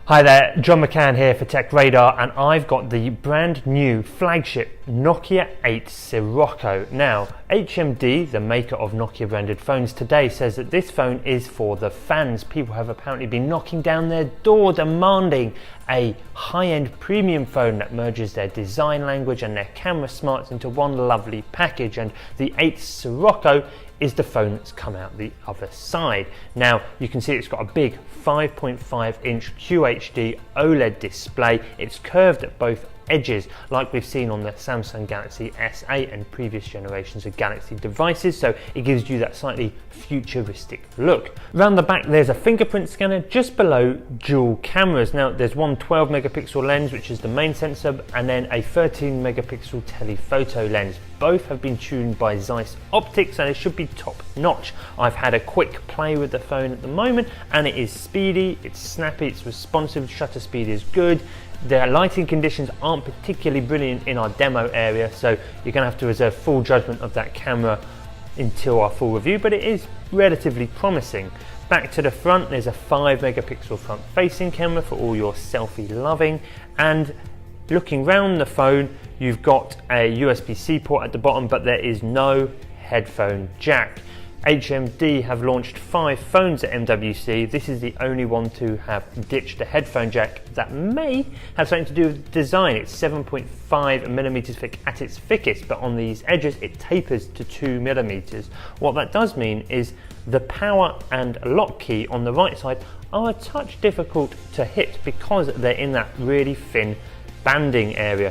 Hi there, John McCann here for Tech Radar, and I've got the brand new flagship Nokia 8 Sirocco. Now, HMD, the maker of Nokia branded phones, today says that this phone is for the fans. People have apparently been knocking down their door demanding a high-end premium phone that merges their design language and their camera smarts into one lovely package, and the 8 Sirocco is the phone that's come out the other side. Now you can see it's got a big 5.5-inch QHD OLED display. It's curved at both edges like we've seen on the Samsung Galaxy S8 and previous generations of Galaxy devices, so it gives you that slightly futuristic look. Around the back there's a fingerprint scanner just below dual cameras. Now there's one 12 megapixel lens which is the main sensor, and then a 13 megapixel telephoto lens. Both have been tuned by Zeiss Optics and it should be top notch. I've had a quick play with the phone at the moment and it is speedy, it's snappy, it's responsive, shutter speed is good. The lighting conditions aren't particularly brilliant in our demo area, so you're going to have to reserve full judgment of that camera until our full review, but it is relatively promising. Back to the front, there's a 5 megapixel front facing camera for all your selfie loving, and looking round the phone you've got a USB-C port at the bottom, but there is no headphone jack. HMD have launched 5 phones at MWC. This is the only one to have ditched a headphone jack. That may have something to do with design. It's 7.5 millimeters thick at its thickest, but on these edges it tapers to 2 millimeters. What that does mean is the power and lock key on the right side are a touch difficult to hit because they're in that really thin banding area.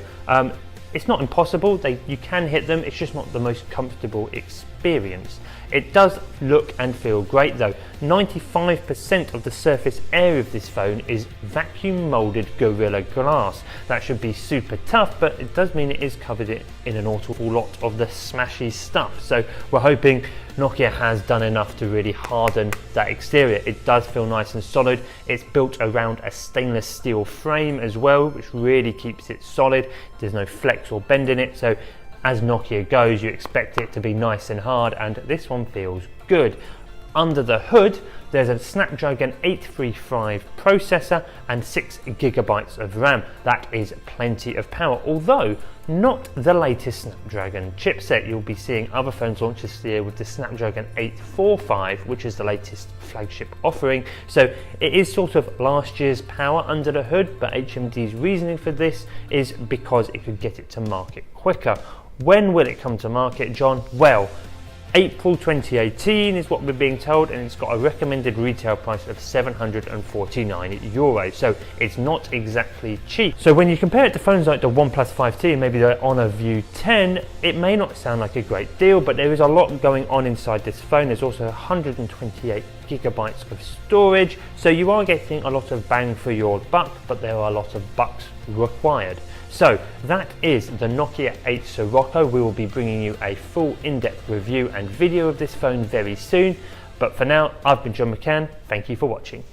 It's not impossible, you can hit them, it's just not the most comfortable experience. It does look and feel great though. 95% of the surface area of this phone is vacuum molded Gorilla Glass. That should be super tough, but it does mean it is covered in an awful lot of the smashy stuff. So we're hoping Nokia has done enough to really harden that exterior. It does feel nice and solid. It's built around a stainless steel frame as well, which really keeps it solid. There's no flex or bend in it, so as Nokia goes, you expect it to be nice and hard, and this one feels good. Under the hood, there's a Snapdragon 835 processor and 6 gigabytes of RAM. That is plenty of power, although not the latest Snapdragon chipset. You'll be seeing other phones launch this year with the Snapdragon 845, which is the latest flagship offering. So it is sort of last year's power under the hood, but HMD's reasoning for this is because it could get it to market quicker. When will it come to market, John? Well, April 2018 is what we're being told, and it's got a recommended retail price of €749, so it's not exactly cheap. So when you compare it to phones like the OnePlus 5T and maybe the Honor View 10, it may not sound like a great deal, but there is a lot going on inside this phone. There's also 128 gigabytes of storage, so you are getting a lot of bang for your buck, but there are a lot of bucks required. So that is the Nokia 8 Sirocco. We will be bringing you a full in-depth review and video of this phone very soon. But for now, I've been John McCann. Thank you for watching.